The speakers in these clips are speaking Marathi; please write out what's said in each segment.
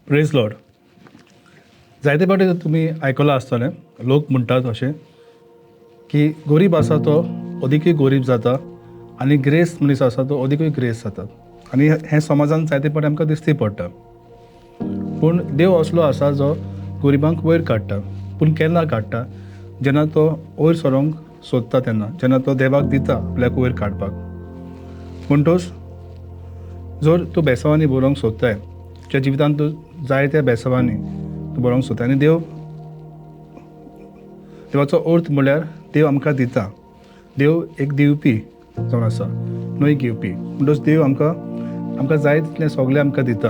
Praise Lord. जायते फावटी तुमी आयकलां आसतलें, लोक म्हणटात अशें की गरीब आसा तो अदिकूय गरीब जाता आनी ग्रेस मनीस आसा तो अदिकूय ग्रेस जाता. आनी हें समाजान जायते फावटी आमकां दिश्टी पडटा. पूण देव असलो आसा जो गरिबांक वयर काडटा. पूण केन्ना काडटा? जेन्ना तो वयर सरोंक सोदता तेन्ना, जेन्ना तो देवाक दिता आपल्याक वयर काडपाक. म्हणटच जर तूं बेसांवांनी बरोवंक सोदताय, तुज्या जिवितांत तूं जाय त्या बेसांवांनी तूं बरोवंक सोदता आनी देवाचो अर्थ म्हणल्यार देव आमकां दिता. देव एक दिवपी जावन आसा, न्हय घेवपी. म्हणटच देव आमकां जाय तितलें सगळें आमकां दिता.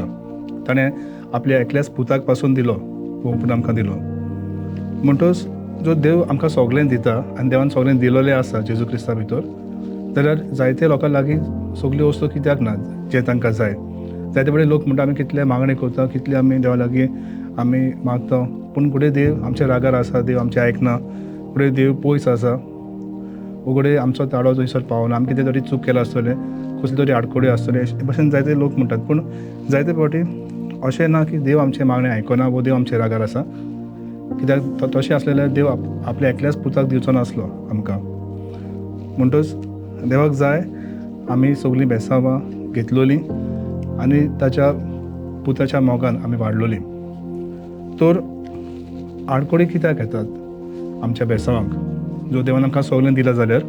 ताणें आपल्या एकल्याच पुताक पासून दिलो, पूण आमकां दिलो. म्हणटच जो देव आमकां सगळें दिता आनी देवान सगळें दिलोलें आसा जेजू क्रिस्ता भितर, जाल्यार जायते लोकां लागीं सगल्यो वस्तू कित्याक ना जे तांकां जाय. जायते फावटी लोक म्हणटा आमी कितले मागणे करता, कितले आमी देवा लागीं आमी मागता, पूण फुडें देव आमच्या रागार आसा, देव आमचें आयकना, फुडें देव पयस आसा, फुडें आमचो ताळो थंयसर पावना, आमी कितें तरी चूक केला आसतलें, कसले तरी आडखोडी आसतले, हे भशेन जायते लोक म्हणटात. पूण जायते फावटी अशें ना की देव आमचें मागणें आयकना वो देव आमच्या रागार आसा. कित्याक तशें आसलें जाल्यार देव आपल्या एकल्याच पुताक दिवचो नासलो आमकां. म्हणटच देवाक जाय आमी सगळीं बेसांवां घेतलोलीं आनी ताच्या पुताच्या मोगान आमी वाडलोलीं. तर आडखोडी कित्याक येतात आमच्या बेसांवांक? जो देवान आमकां सगळें दिलां जाल्यार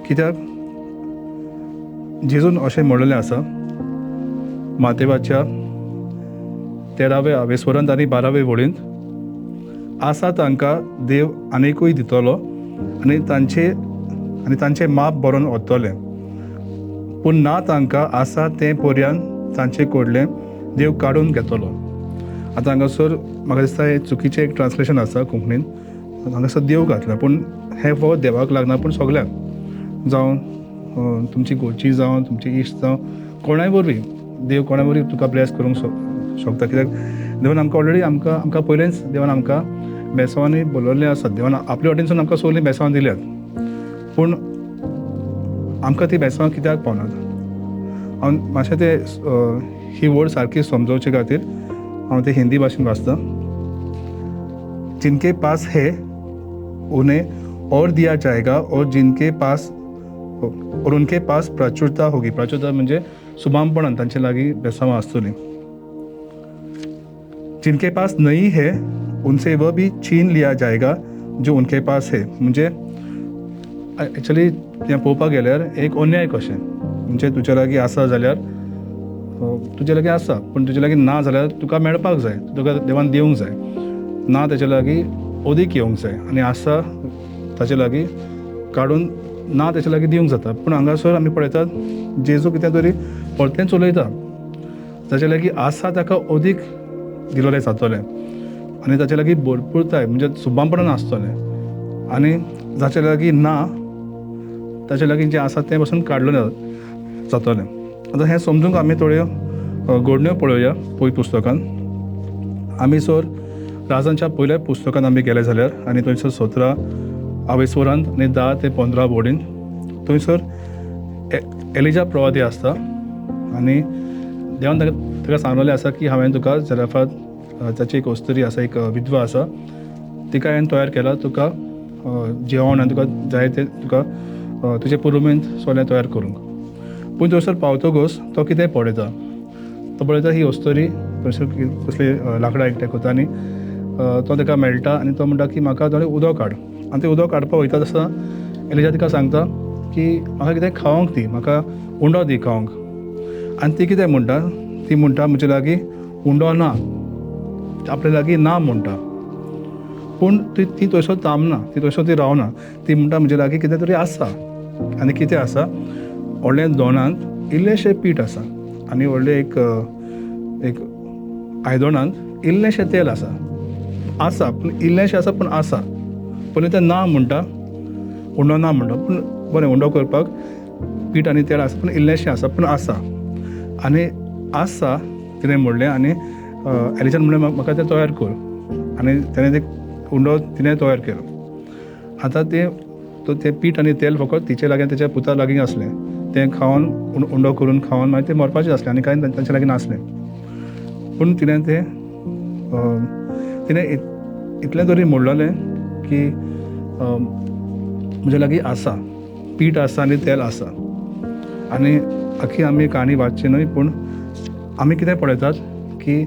कित्याक जेजून अशें म्हणलेलें आसा मातेवाच्या 13व्या स्वरांत आनी 12व्या वळींत, आसा तांकां देव आनिकूय दितलो आनी तांचें माप बरोवन वतलें. पूण ना तांकां आसा तें पर्यंत तांचे कडलें देव काडून घेतलो. आतां हांगासर म्हाका दिसता हें चुकीचें एक ट्रान्सलेशन आसा कोंकणीन. हांगासर देव घातला, पूण हें फकत देवाक लागना, पूण सगळ्यांक जावं तुमची घरची जावं तुमची इश्ट जावं कोणाय वरवीं देव कोणा वरवीं तुका ब्लेस करूंक शकता. कित्याक देवान आमकां ऑलरेडी आमकां पयलेंच देवान आमकां बेसांवांनी बोलवल्लें आसा. देवान आपल्या वाटेनसून आमकां सगळीं बेसांवां दिल्यात, पूण आमकां ती बेसांवां कित्याक पावनात? हांव मातशें ही वर्ड सारकी समजोवचे खातीर हांव ते हिंदी भाशेन वाचतां. जिनके पास है उन्हें और दिया जाएगा और उनके पास प्राचुरता होगी. प्राचुरता म्हणजे सुबामपणान तांचे लागीं बेसांवां आसतलीं. जिनके पास नहीं है उनसे वह भी छीन लिया जाएगा जो उनके पास है. म्हणजे एक्चुअली हें पळोवपाक गेल्यार एक अन्याय कशें. म्हणजे तुज्या लागीं आसा जाल्यार तुज्या लागीं आसा, पूण तुज्या लागीं ना जाल्यार तुका मेळपाक जाय, तुका देवान दिवंक जाय. ना तेच्या लागीं अदीक येवंक जाय आनी आसा ताचे लागीं काडून ना तेच्या लागीं दिवंक जाता. पूण हांगासर आमी पळयतात जेजू कितें तरी परतेंच उलयता. ताचे लागीं आसा ताका अदीक दिलोलें जातलें आनी ताचे लागीं भरपूरताय म्हणजे सुबामपणान आसतलें. आनी जाचे लागीं ना ताचे लागीं जें आसा तें पासून काडलेलें जातलें. आतां हें समजूंक आमी थोड्यो घडण्यो पळोवया पळय पुस्तकान. आमी सर राजांच्या पयल्या पुस्तकान आमी गेले जाल्यार आनी थंयसर 17व्या स्वरांत आनी 10 ते 15 वळींत थंयसर एलिजा प्रवादी आसता आनी देवान ताका सांगलेलें आसा की हांवें तुका जराफात ताची एक अस्तरी आसा, एक विधवा आसा, तिका हांवें तयार केला तुका जेवण आनी तुका जाय तें तुका तुजे पुरुमेंत सगळें तयार करूंक. पूण थंयसर पावतकच तो कितें पळयता? तो पळयता ही अस्तरी थंयसर कसली लांकडां एकठांय करता आनी तो ताका मेळटा आनी तो म्हणटा की म्हाका थोडें उदक काड. आनी तें उदक काडपाक वयता तसो एलिजा तिका सांगता की म्हाका कितें खावंक दी, म्हाका उंडो दी खावंक. आनी ती कितें म्हणटा? ती म्हणटा म्हजे लागीं उंडो ना, आपल्या लागीं ना म्हणटा. पूण ती थंयसर थांबना, ती थंयसर ती रावना. ती म्हणटा म्हजे लागीं कितें तरी आसा. आनी कितें आसा? व्हडलें दोणांत इल्लेशें पीठ आसा आनी व्हडलें एक आयदोणांत इल्लेशें तेल आसा, पूण इल्लेशें आसा पूण आसा. पूण तें ना म्हणटा, उंडो ना म्हणटा. पूण बरें उंडो करपाक पीठ आनी तेल आसा पूण इल्लेशें आसा पूण आसा. आनी आसा तिणें म्हणलें आनी एलिजान म्हणलें म्हाका तें तयार कर. आनी तेणें तें उंडो तिणें तयार केलो. आतां तें पीठ आनी तेल फकत तिचे लागीं तेच्या पुता लागीं आसलें. तें खावन उंडो करून खावन मागीर तें मरपाचें आसलें आनी कांय तांचे लागीं नासलें. पूण तिणें इतलें तरी म्हणलेलें की म्हजे लागीं आसा, पीठ आसा आनी तेल आसा. आनी आख्खी आमी काणी वाचची न्हय, पूण आमी कितें पळयतात की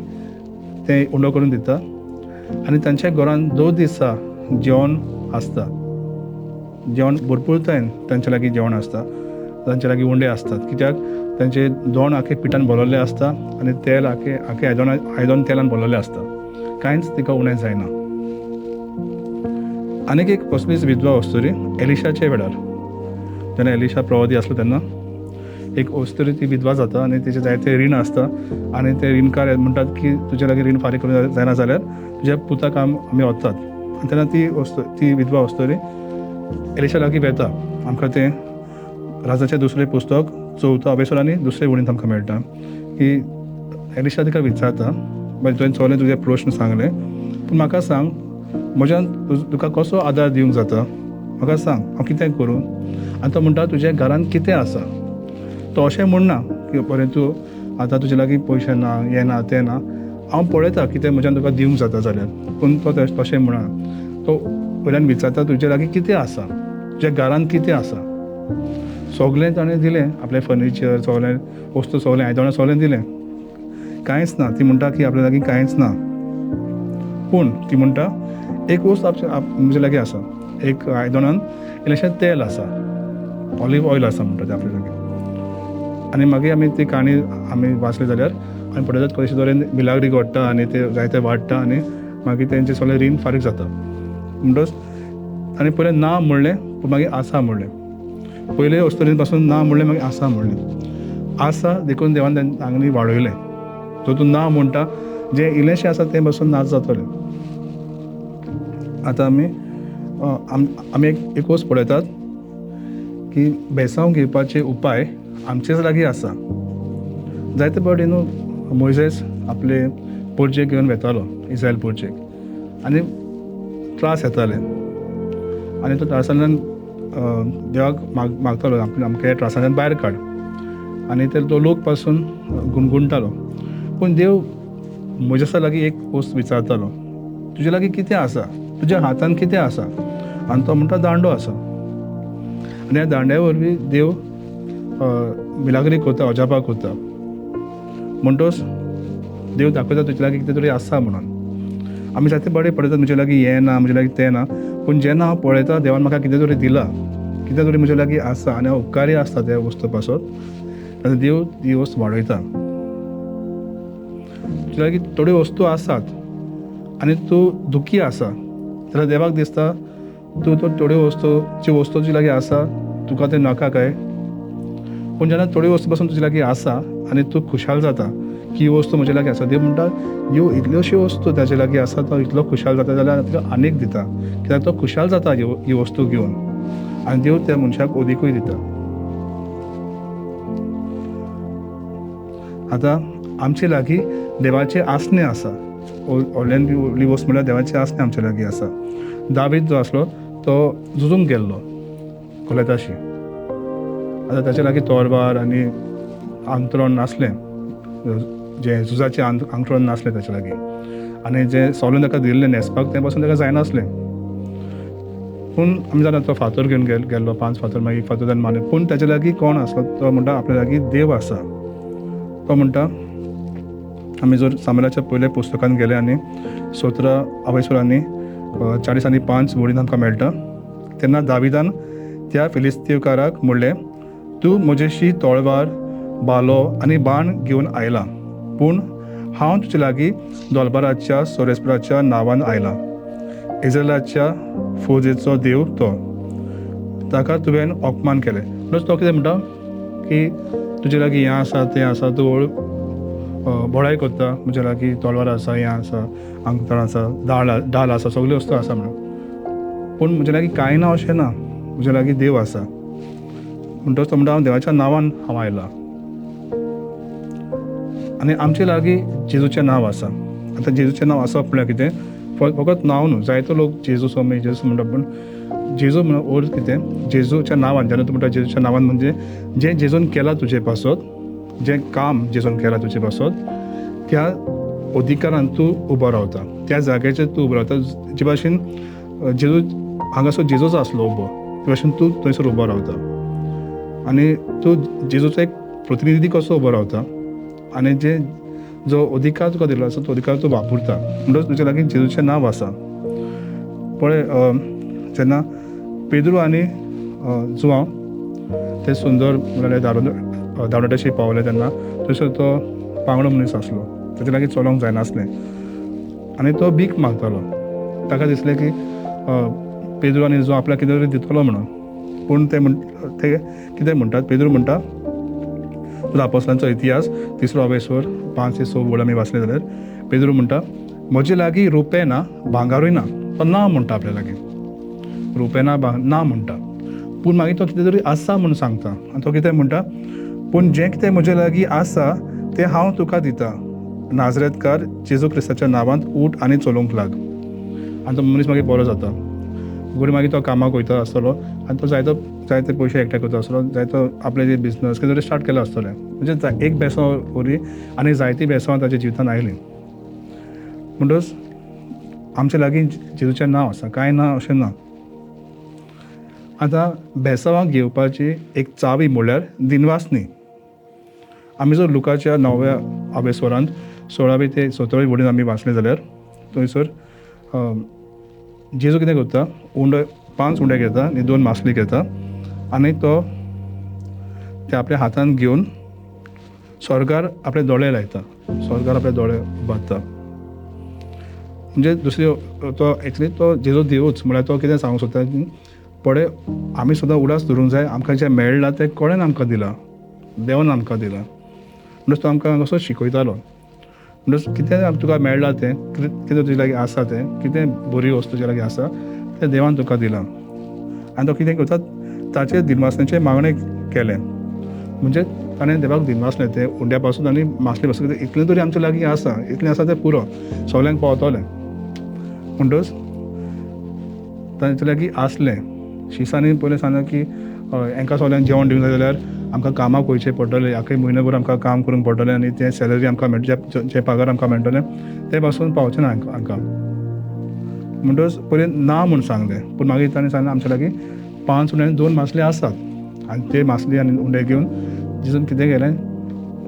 तें उंडो करून दिता आनी तांच्या घरान 2 दिसा जेवण आसता. जेवण भरपूरतायेन तांचे लागीं जेवण आसता, तांचे लागीं उंडे आसतात. कित्याक तांचे दोण आख्खे पिठान भरलेले आसता आनी तेल आख्खे आयदन तेलान भरलेलें आसता. कांयच तिका उणें जायना. आनीक एक कसलीच विधवा वस्तुरी एलिशाचे वेळार, जेन्ना एलिशा प्रवादी आसलो तेन्ना एक वस्तुरी ती विधवा जाता आनी तिचे जायते रीण आसता आनी ते रीणकार म्हणटात की तुजे लागीं रीण फारीक करूं जायना जाल्यार तुज्या पुताक आमी वतात. आनी तेन्ना ती विधवा वस्तुरी एलिशा लागीं वेता. आमकां तें राजाचें दुसरें पुस्तक 4 अवेसर आनी 2 वळींत आमकां मेळटा की एलिशा तिका विचारता, मागीर तुवें चोले तुजे प्रश्न सांगले, पूण म्हाका सांग म्हज्यान तुका कसो आदार दिवंक जाता, म्हाका सांग हांव कितें करूं. आनी तो म्हणटा तुज्या घरान कितें आसा. तो अशें म्हणना की बरें तूं आतां तुजे लागीं पयशे ना, हें ना तें ना, हांव पळयता कितें म्हज्यान तुका दिवंक जाता जाल्यार. पूण तो तशें म्हणना. तो वयल्यान विचारता तुजे लागीं कितें आसा, तुज्या घरान कितें आसा. सगळें ताणें दिलें, आपलें फर्निचर सगळें वस्तू सगळें आयदनां सगळें दिलें. कांयच ना. ती म्हणटा की आपल्या लागीं कांयच ना. पूण ती म्हणटा एक वस्त म्हजे लागीं आसा, एक आयदनान इल्लेशें तेल आसा, ऑलिव्ह ऑयल आसा म्हणटा तें आपल्या लागीं. आनी मागीर आमी ती काणी आमी वाचली जाल्यार आमी पळयतात कशें तरेन मिलाग्री घडटा आनी ते जायते वाडटा आनी मागीर तेंचें सगळें रीण फारीक जाता. म्हणटच ताणें पयलें ना म्हणलें, पूण मागीर आसा म्हणलें. पयले वस्तुरीन पासून ना म्हणलें, मागीर आसा म्हणलें. आसा देखून देवान तांणी वाडयलें. सो तूं ना म्हणटा जें इल्लेशें आसा तें पासून नाच जातलें. आतां आमी एक वस्त पळयतात की बेसांव घेवपाचे उपाय आमचेच लागीं आसा. जायते फावटी न्हू मोइसेस आपले पोरचेक घेवन वेतालो, इस्रायल पोरचेक, आनी त्रास येताले आनी तो त्रासांतल्यान देवाक मागतालो आमकां ह्या त्रासांतल्यान भायर काड. आनी तो लोक पासून गुणगुणटालो. पूण देव मोइसेसा लागीं एक वस्त विचारतालो, तुजे लागीं कितें आसा, तुज्या हातान कितें आसा. आनी तो म्हणटा दांडो आसा. आनी ह्या दांड्या वरवीं देव मिलाग्री करता, अजापां करता. म्हणटच देव दाखयता तुजे लागीं कितें तरी आसा म्हणून. आमी जायते बरें पळयतात म्हजे लागीं हें ना, म्हजे लागीं तें ना, पूण जेन्ना हांव पळयता देवान म्हाका कितें तरी दिलां, कितें तरी म्हजे लागीं आसा आनी हांव उपकारी आसता त्या वस्तू पासून, जाल्यार देव ती वस्त वाडयता. तुजे लागीं थोड्यो वस्तू आसात आनी तूं दुखी आसा जाल्यार देवाक दिसता तूं थोड्यो वस्तू तुजे लागीं आसा, तुका तें नाका काय. पूण जेन्ना थोड्यो वस्तू पासून तुजे लागीं आसा आनी तूं खुशाल जाता की ही वस्तू म्हजे लागीं आसा, देव म्हणटा ह्यो इतल्योश्यो वस्तू ताजे लागीं आसा, तो इतलो खुशाल जाता जाल्यार तुका आनीक दिता. कित्याक तो खुशाल जाता ही वस्तू घेवन आनी देव त्या मनशाक ओदीकूय दिता. आतां आमचे लागीं देवाचे आसने आसा. व्हडल्यान वस्त म्हणल्यार देवाचे आसने आमचे लागीं आसा. दावीद जो आसलो तो झुजूंक गेल्लो गोलियाथाशी. आतां ताचे लागीं तोरवार आनी आंतरण नासलें, जें झुजाचें आंतरण नासलें ताचे लागीं. आनी जें सगळें ताका दिल्लें न्हेसपाक तें पासून ताका जायनासलें. पूण आमी जाणा तो फातर घेवन गेल्लो, 5 फातर, मागीर 1 फातर जावन मारलें. पूण ताचे लागीं कोण आसलो, तो म्हणटा आपल्या लागीं देव आसा. तो म्हणटा, आमी जर सामुएलाच्या पयल्या पुस्तकान गेले आनी 17 अवेसर आनी 40 आनी 5 वळींत आमकां मेळटा, तेन्ना दाविदान त्या फिलिस्तीवकाराक म्हणलें, तूं म्हजेशी तळवार, बालो आनी बाण घेवन आयला, पूण हांव तुजे लागीं दोलबाराच्या सोरेस्पराच्या नांवान आयला. इस्रायलाच्या फौजेचो देव तो, ताका तुवें अपमान केलें. प्लस तो कितें म्हणटा की तुजे लागीं हें आसा तें आसा, तूं बळाय करता, म्हजे लागीं तलवार आसा, हें आसा, आंतरण आसा, ढाल आसा, सगल्यो वस्तू आसा म्हणून. पूण म्हजे लागीं कांय ना अशें ना, म्हजे लागीं देव आसा. म्हणटच तो म्हणटा हांव देवाच्या नांवान हांव आयला. आनी आमचे लागीं जेजूचें नांव आसा. आतां जेजूचें नांव आसप म्हळ्यार कितें, फकत नांव न्हू. जायतो लोक जेजू स्वामी जेजू म्हणटा, पूण जेजू म्हणून अर्थ कितें, जेजूच्या नांवान. जेन्ना तूं म्हणटा जेजूच्या नांवान म्हणजे जें जेजून केलां तुजे पासत, जें काम जेजून केलां तुजे पासत, त्या अधिकारान तूं उबो रावता, त्या जाग्याचेर तूं उबो रावता जे भाशेन जेजू हांगासर जेजूच आसलो उबो ते भाशेन तूं थंयसर उबो रावता आनी तूं जेजूचो एक प्रतिनिधी कसो उबो रावता आनी जो अधिकार तुका दिल्लो आसा तो अधिकार तूं वापरता म्हणटच तुज्या लागीं जेजूचें नांव आसा. पळय जेन्ना पेद्रू आनी जुआंव ते सुंदर म्हणल्यार दावणट्याशी पावले तेन्ना थंयसर तो पांगडो मनीस आसलो, ताचे लागीं चलोंक जायनासलें आनी तो भीक मागतालो. ताका दिसलें की पेद्रू आनी जुआंव आपल्याक कितें तरी दितलो म्हणून, पूण ते कितें म्हणटात, पेद्रू म्हणटा तुजो आपोस्तलांचो इतिहास 3रो अभेसवर 5 ते 6 वड आमी वाचले जाल्यार पेद्रू म्हणटा म्हजे लागीं रुपे ना भांगारूय ना, तो ना म्हणटा आपल्या लागीं रुपे ना ना म्हणटा, पूण मागीर तो कितें तरी आसा म्हणून सांगता आनी तो कितें म्हणटा पूण जें कितें म्हजे लागीं आसा तें हांव तुका दिता, नाजरेतकार जेजू क्रिस्ताच्या नांवांत उठ आनी चलोवंक लाग. आनी तो मनीस मागीर बरो जाता. घोडी मागीर तो कामाक वयता आसतलो आनी तो जायते पयशे एकठांय करता आसतलो, जायतो आपले जे बिजनस कितें तरी स्टार्ट केलें आसतलें. म्हणजे एक बेसांव वरी आनी जायतीं बेसांवां ताच्या जिवितांत आयलीं. म्हणटच आमचे लागीं जेजूचें नांव आसा, कांय ना अशें ना. आतां बेसांवां घेवपाची एक चावी म्हणल्यार दिनवासनी. आमी जर लुकाच्या 9व्या अभेसवरांत 16वी ते 17वी वडीन आमी वाचलें जाल्यार थंयसर जेजू कितें करता, 5 उंडे घेता आनी 2 मासली घेता आनी तो ते आपल्या हातान घेवन स्वर्गार आपले दोळे लायता, स्वर्गार आपले दोळे बांदता. म्हणजे दुसरी तो एक्चुली तो जेजू देवूच म्हळ्यार तो कितें सांगूंक सोदता की पळय आमी सुद्दां उडास धरूंक जाय, आमकां जें मेळ्ळां तें कोणेन आमकां दिलां, देवान आमकां दिलां. म्हणटच तो आमकां असो शिकयतालो. म्हणटच कितें तुका मेळ्ळां तें कितें तुजे लागीं आसा तें कितें बरी वस्त तुजे लागीं आसा तें देवान तुका दिलां. आनी तो कितें करता ताचेर दिनवासनेचें मागणें केलें. म्हणजे ताणें देवाक दिनवासलें तें उंड्या पासून आनी मासले पासून इतलें तरी आमचे लागीं आसा, इतलें आसा तें पुरो सगल्यांक पावतलें. म्हणटच तांचे लागीं आसलें. शिसांनी पयलें सांगलें की हांकां सगल्यांक जेवण दिवंक जाय जाल्यार आमकां कामाक वयचें पडटलें, आख्खे म्हयनोभर आमकां काम करूंक पडटलें आनी तें सॅलरी आमकां जे पगार आमकां मेळटलें ते पासून पावचें ना हांकां. म्हणटच पयलीं ना म्हूण सांगलें, पूण मागीर ताणें सांगलें आमचे लागीं 5 उंडे आनी 2 मासले आसात आनी ते मासली आनी उंडे घेवन जेजून कितें केलें,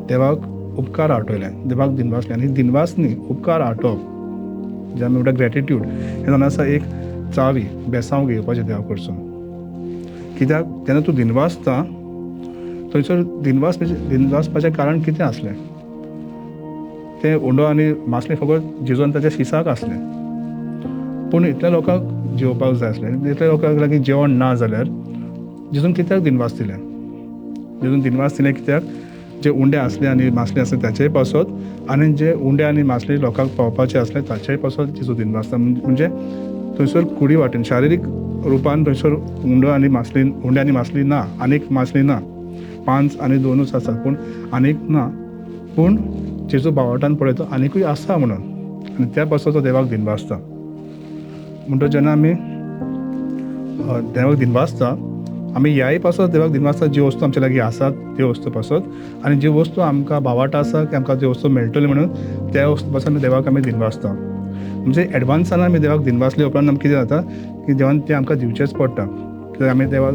देवाक उपकार आठवले, देवाक दिनवासले आनी दिनवासनी उपकार आठोवप जे आमी म्हणटा ग्रेटिट्यूड हें जावन आसा एक चावी बेसांव घेवपाचें देवा कडसून. कित्याक जेन्ना तूं दिनवासता थंयसर दिनवासपाचें कारण कितें आसलें, तें उंडो आनी मासलें फकत जेजून ताच्या शिसाक आसलें, पूण इतल्या लोकांक जेवपाक जाय आसलें, इतल्या लोकांक लागीं जेवण ना जाल्यार जेजून कित्याक दिनवास दिलें. जेजून दिनवास दिलें कित्याक जे उंडे आसले आनी मासले आसले ताचेय पासत आनी जे उंडे आनी मासले लोकांक पावपाचे आसले ताचेय पासत जेजू दिनवासता. म्हणजे थंयसर कुडी वाटेन शारिरीक रुपान थंयसर उंडे आनी मासली ना, आनीक मासली ना, 5 आनी 2च आसात पूण आनीक ना, पूण जेजू बावटान पळयता आनिकूय आसा म्हणून आनी त्या पासत तो देवाक दिनवासता. म्हणटच जेन्ना आमी देवाक दिनवासता आमी ह्याय पासत देवाक दिनवासता जी वस्तू आमच्या लागीं आसात त्यो वस्तू पासत आनी जी वस्तू आमकां बावाटा आसा की आमकां त्यो वस्तू मेळटल्यो म्हणून त्या वस्तू पासून देवाक आमी दिनवासता. म्हणजे एडवान्सान आमी देवाक दिनवासले उपरांत आमकां कितें जाता की देवान तें आमकां दिवचेंच पडटा, कित्याक आमी देवाक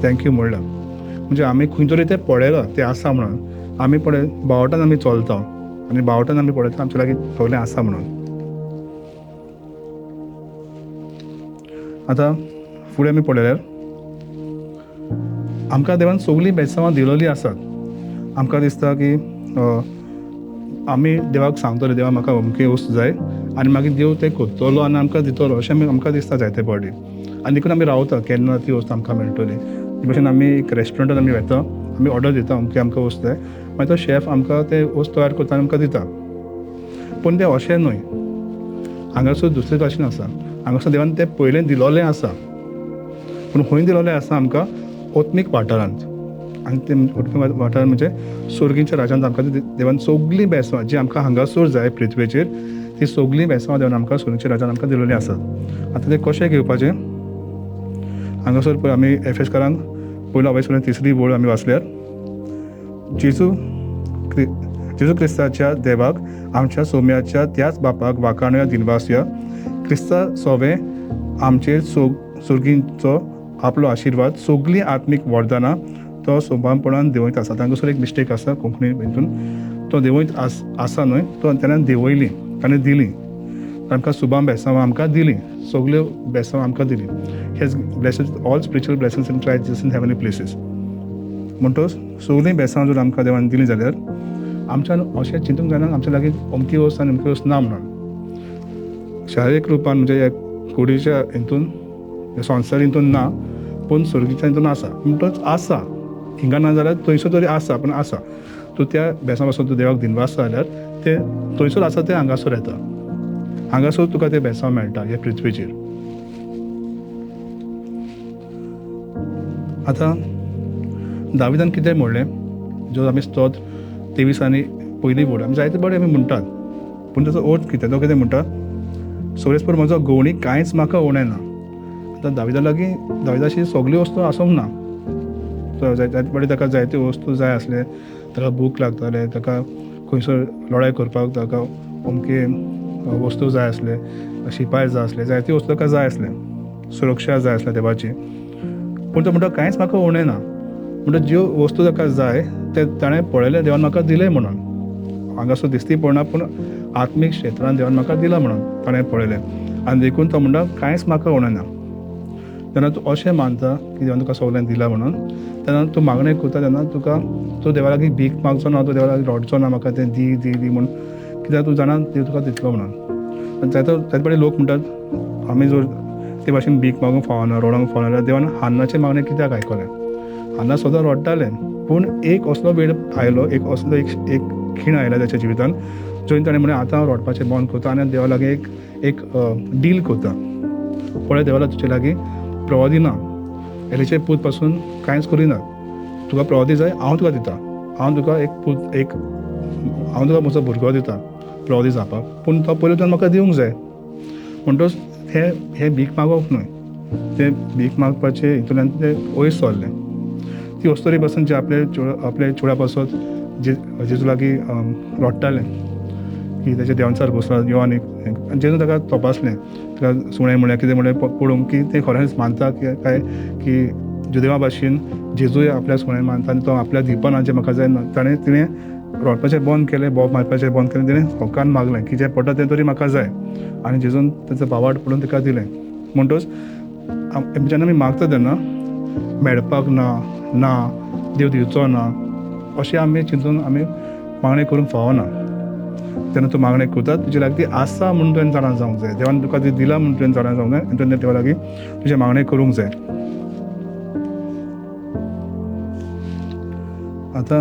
थँक्यू म्हणलां. म्हणजे आमी खंय तरी तें पळयलां तें आसा म्हणून आमी पळय बावटान आमी चलता आनी बावटान आमी पळयता आमच्या लागीं सगलें आसा म्हणून. आतां फुडें आमी पळयल्यार आमकां देवान सगलीं बेसांवां दिलोलीं आसात. आमकां दिसता की आमी देवाक सांगतले देवा म्हाका अमकी वस्त जाय आनी मागीर देव तें करतलो आनी आमकां दितलो अशें आमकां दिसता जायते फावटी आनी देखून आमी रावता केन्ना ती वस्त आमकां मेळटली. ते भशेन आमी एक रेस्टॉरंटान आमी वेता, आमी ऑर्डर दिता अमकी आमकां वस्त जाय, मागीर तो शेफ आमकां तें वस्त तयार करता आनी आमकां दिता. पूण तें अशें न्हय, हांगासर दुसरे भाशेन आसा. हांगासर देवान तें पयलें दिलोलें आसा पूण खंय दिलोलें आसा आमकां ओत्मीक वाठारांत. आनी ते ओत्मीक वाठारांत म्हणजे सुर्गीच्या राज्यांत आमकां देवान सगलीं बेसांवां जी आमकां हांगासर जाय पृथ्वेचेर ती सगलीं बेसांवां देवान आमकां सुर्गीच्या राज्यांत आमकां दिलोलीं आसात. आतां तें कशें घेवपाचें, हांगासर पळय आमी एफेसकारांक 1 अभेसवरांत 3री वळ आमी वाचल्यार जेजू जेजू क्रिस्ताच्या देवाक आमच्या सोम्याच्या त्याच बापाक वाखाणया दिनवास या क्रिस्ता सोवे आमचेर सुर्गींचो आपलो आशिर्वाद सगळीं आत्मीक वरदानां तो सोबानपणान देंवयत आसा. तांकां एक मिस्टेक आसा कोंकणी हितून, तो देंवयत आसा न्हय, तो तेणें देंवयली, ताणें दिली तांकां सुबान बेसांवां आमकां दिली, सगल्यो बेसांवां आमकां दिली. He's blesses all spiritual blessings in Christ Jesus in heavenly places. म्हणटच सगळीं बेसांवां जर आमकां देवान दिली जाल्यार आमच्यान अशें चिंतूंक जायना आमच्या लागीं अमकी वस्त आनी अमकी वस्त ना म्हणून. शारिरीक रुपान म्हणजे ह्या कुडीच्या हितून संवसार हितून ना, पूण सुर्गीच्या हितून आसा. म्हणटच आसा, हिंगा ना जाल्यार थंयसर तरी आसा, पूण आसा. तूं त्या बेसां पासून तूं देवाक दिनवास जाल्यार ते थंयसर आसा ते हांगासर येता. हांगासर तुका ते बेसांव मेळटा ह्या पृथ्वीचेर. आतां दाविदान कितें म्हणलें, जो आमी स्तोत्र 23 आनी पयलीं बोर्ड आमी जायते बरें आमी म्हणटात, पूण ताचो अर्थ कितें, तो कितें म्हणटा, सोरेस्पर म्हजो गवणी कांयच म्हाका उणें ना. आतां दाविदाची सगळ्यो वस्तू आसूंक ना. जायते फावटी ताका जायत्यो वस्तू जाय आसले, ताका भूक लागताले, ताका खंयसर लढाई करपाक ताका अमके वस्तू जाय आसले, शिपाय जाय आसले, जायत्यो वस्तू ताका जाय आसले, सुरक्षा जाय आसले देवाची. पूण तो म्हणटा कांयच म्हाका उणें ना. म्हणटा ज्यो वस्तू ताका जाय ते ताणें पळयले, देवान म्हाका दिले म्हणून. हांगासर दिसती पडना, पूण आत्मीक क्षेत्रांत देवान म्हाका दिला म्हणून ताणें पळयलें. आनी देखून तो म्हणटा कांयच म्हाका उणें ना. तेन्ना तूं अशें मानता की देवान तुका सगळें दिलां म्हणून, तेन्ना तूं मागणें करता तेन्ना तुका तूं देवा लागीं भीक मागचो ना, तूं देवा लागीं रडचो ना म्हाका तें दी दी दी म्हणून, कित्याक तूं जाणा देव तुका दितलो म्हणून. जायते फावटी लोक म्हणटात आमी जर ते भाशेन भीक मागूंक फावना, रडोंक फावना जाल्यार देवान हान्नाचें मागणें कित्याक आयकलें. हान्ना सदां रडटालें, पूण एक असलो वेळ आयलो, एक असलो एक खीण आयला ताच्या जिवितान, जंय ताणें म्हणलें आतां हांव रडपाचें बंद करता आनी देवा लागीं एक डील करता. पळय देवाला तुजे लागीं प्रवादी ना, एलीचे पूत पासून कांयच करिना. तुका प्रवादी जाय, हांव तुका दिता. हांव तुका हांव तुका म्हजो भुरगो दिता प्रवादी जावपाक, पूण तो पयलीं तुवें म्हाका दिवंक जाय. म्हणटच हे भीक मागप न्हय, ते भीक मागपाचे हितूंतल्यान ते वयर सरले. ती वस्तोरी पासून जे आपले चेड्या पासून जेजू लागीं रडटालें की तेच्या देंवचार बसला यो आनी जेजू ताका तपासलें, ताका सुणें म्हणलें कितें म्हणलें पळोवंक की तें खरेंच मानता काय की देवा भाशेन जेजूय आपल्या सुणें मानता आनी तो आपल्या दिवपाना जें म्हाका जाय तिणें रडपाचें बंद केलें, बोब मारपाचें बंद केलें, तिणें हक्कान मागलें की जें पडटा तें तरी म्हाका जाय, आनी जेजून तेचो बावाट पडून ताका दिलें. म्हणटच जेन्ना आमी मागता तेन्ना मेळपाक ना देव दिवचो ना अशें आमी चिंतून आमी मागणें करूंक फावना. तेन्ना तूं मागणें करता तुजे लागीं ती आसा म्हणून तुवें जाणा जावंक जाय, देवान तुका ती दिला म्हणून तुवें जाणा जावंक जाय, आनी तुवें देवा लागीं तुजें मागणें करूंक जाय. आतां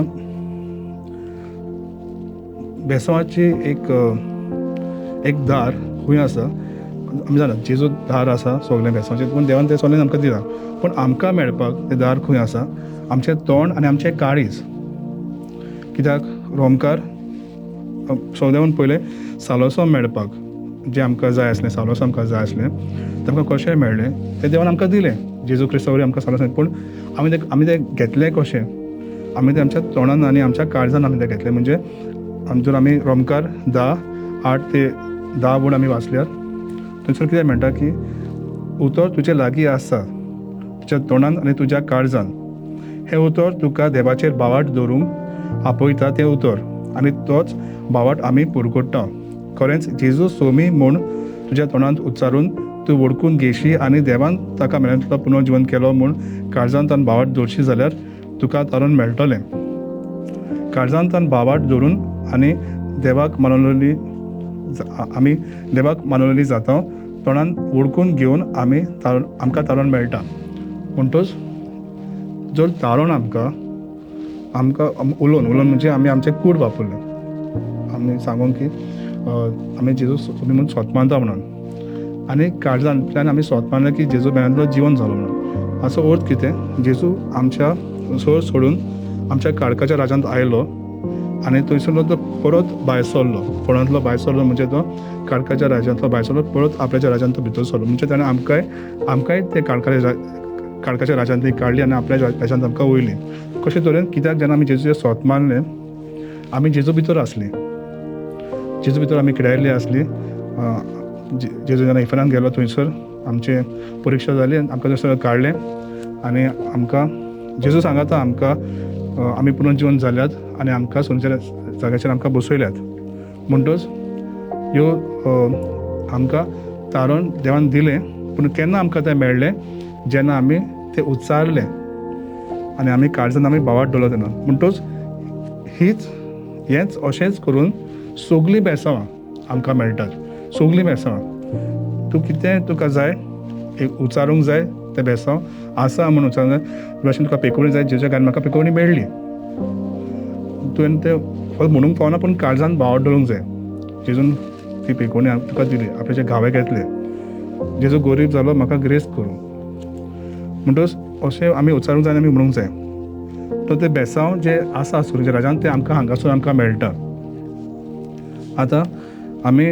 बेसांवाची एक दार खंय आसा, आमी जाणा जेजू दार आसा सगळें बेसांवाचें, पूण देवान तें सगळें आमकां दिलां. पूण आमकां मेळपाक तें दार खंय आसा, आमचें तोंड आनी आमचें काळीज. कित्याक रोमकार सगळ्यान पयलें सालोसो मेळपाक जें आमकां जाय आसलें, सालोस आमकां जाय आसलें तें आमकां कशें मेळ्ळें तें देवान आमकां दिलें. जेजू क्रिस्ता वरवीं आमकां सालोस, पूण आमी तें घेतलें कशें, आमी तें आमच्या तोंडान आनी आमच्या काळजान आमी तें घेतलें. म्हणजे जर आमी रोमकार 10:8 ते 10 बोर्ड आमी वाचल्यार थंयसर कितें म्हणटा की उतर तुजे लागीं आसा तुज्या तोंडान आनी तुज्या काळजान. हें उतर तुका देवाचेर बावाट दवरूंक आपयता तें उतर, आनी तोच बावाट आमी पुरगोडटा. खरेंच जेजू सोमी म्हूण तुज्या तोंडांत उच्चारून तूं वळखून घेयशी आनी देवान ताका मेळून पुनर्जीवन केलो म्हूण काळजांत तान बावाट दवरशी जाल्यार तुका तारून मेळटलें. काळजांत तान बावाट दवरून आनी आमी देवाक मानवलेली जाता, तोंडान वळखून घेवन आमकां तारण मेळटा. म्हणटच जर तारण आमकां उलोवन म्हणजे आमी आमचें कूड वापरलें, आमी सांगून की आमी जेजू तुमी म्हणून स्वत मानता म्हणून, आनी काळजांतल्यान आमी स्वत मानलें की जेजू मेळांतलो जिवन जालो म्हणून. हाचो अर्थ कितें, जेजू आमच्या सोर सोडून आमच्या काळखाच्या राज्यांत आयलो आनी थंयसर तो परत भायर सरलो, कोणांतलो भायर सरलो म्हणजे तो काळखाच्या राज्यांतलो भायर सरलो, परत आपल्याच्या राज्यांत भितर सरलो. म्हणजे ताणें आमकांय ते काळखाच्या राज्यांतली काडली आनी आपल्या राज्यांत आमकां वयली. कशे तरेन, कित्याक जेन्ना आमी जेजूचेर स्वत मानलें आमी जेजू भितर आसली, जेजू भितर आमी किडायल्ली आसली. जेजू जेन्ना इफरान गेलो थंयसर आमचे परिक्षा जाली आनी आमकां थंयसर काडलें आनी आमकां जेजू सांगता आमकां आमी पुनर्जीवन जाल्यात आनी आमकां सोंच्या जाग्याचेर आमकां बसयल्यात. म्हणटच ह्यो आमकां तारण देवान दिलें, पूण केन्ना आमकां तें मेळ्ळें जेन्ना आमी तें उच्चारलें आनी आमी काळजान आमी बावाट दवरलो तेन्ना. म्हणटच हेंच अशेंच करून सगलीं बेसांवां आमकां मेळटात. सगलीं बेसांवां तूं कितें तुका जाय एक उच्चारूंक जाय तें बेसांव आसा म्हणून उच्चारूंक जाय. भाशेन तुका पेकोवणी जाय, जेच्या कारण म्हाका पेकोवणी मेळ्ळी. तुवें तें फक्त म्हणूंक पावना पूण काळजान बावाट दवरूंक जाय. जेजून ती पेकोवणी तुका दिली, आपल्याचे घावे घेतले. जेजू गरीब जालो म्हाका ग्रेस करूं म्हणटच अशें आमी उच्चारूंक जाय आनी आमी म्हणूंक जाय. तो तें बेसांव जे आसा सुर्य राजान तें आमकां हांगासून आमकां मेळटा. आतां आमी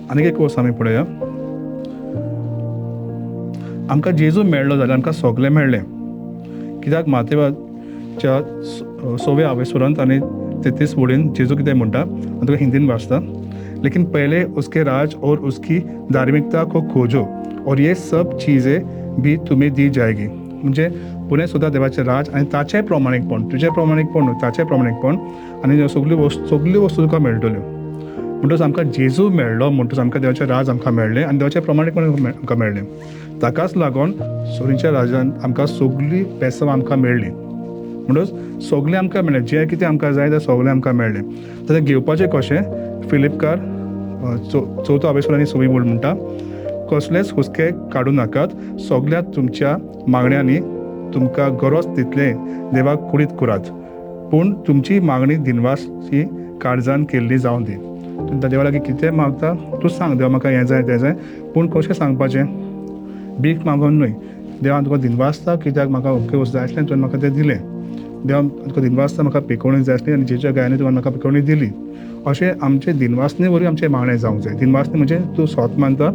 आनीक एक वर्स आमी पळया. आमकां जेजू मेळ्ळो जाल्यार आमकां सगळें मेळ्ळें. कित्याक मातेवाच्या 6व्या आवेसुरांत आनी 33 वडीन जेजू कितें म्हणटा हांव तुका हिंदीन वाचता. लेकिन पहले उसके राज और उसकी धार्मिकता को खोजो और ये सब चीज़ें भी तुम्हें दी जाएगी. म्हणजे पुणे सुद्धा देवाचें राज आनी ताचें प्रामाणीकपण, तुजें प्रामाणीकपण न्हू ताचें प्रामाणीकपण आनी सगळी वस्तू तुका मेळटल्यो. म्हणटच आमकां जेजू मेळ्ळो म्हणटच आमकां देवाचें राज आमकां मेळ्ळें आनी देवाचें प्रामाणीकपण आमकां मेळ्ळें. ताकाच लागून सोरीच्या राजान आमकां सगळीं बेसांवां आमकां मेळ्ळीं. म्हणटच सगळें आमकां मेळ्ळें, जें कितें आमकां जाय तें सगळें आमकां मेळ्ळें. तें घेवपाचें कशें फिलिपकार 4 आवेसुर आनी 6 वड म्हणटा कसलेच हुस्के काडूं नाकात. सगळ्या तुमच्या मागण्यांनी तुमकां गरज तितलें देवाक कुडीत करात, पूण तुमची मागणी दिनवासी काळजान केल्ली जावं दी. तुमकां देवा लागीं कितें मागता तूं सांग, देवा म्हाका हें जाय तें जाय, पूण कशें सांगपाचें भीक मागून न्हय. देवान तुका दिनवासता कित्याक म्हाका अमकें वस्त जाय आसलें तुवें म्हाका तें दिलें. देवा तुका दिनवासता म्हाका पेकोवणी जाय आसली आनी जेच्या गायने तुवें म्हाका पेकोवणी दिली. अशें आमचे दिनवासने वरवीं आमचे मागणें जावंक जाय. दिनवासने म्हणजे तूं स्वत मानता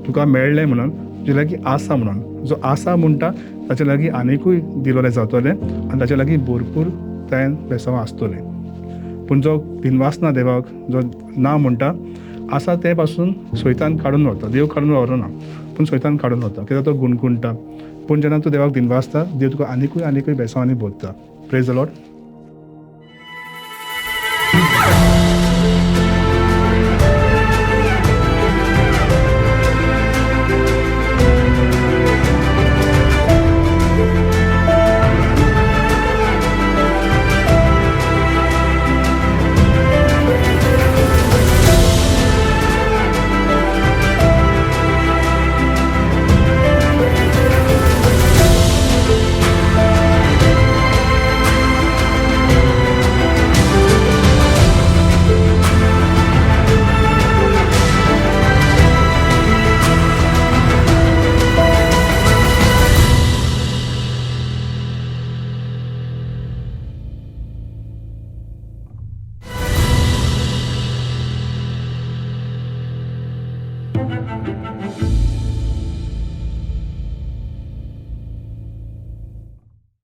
तुका मेळ्ळें म्हणून, तुजे लागीं आसा म्हणून. जो आसा म्हणटा ताचे लागीं आनिकूय दिलोलें जातलें आनी ताचे लागीं भरपूर तायेन बेसांवां आसतलीं. पूण जो दिनवासना देवाक, जो ना म्हणटा आसा ते पासून सैतान काडून व्हरता. देव काडून व्हरना पूण सैतान काडून व्हरता कित्याक तो गुणगुणटा. पूण जेन्ना तूं देवाक दिनवासता देव तुका आनिकूय बेसांवांनी भरता. Praise the Lord.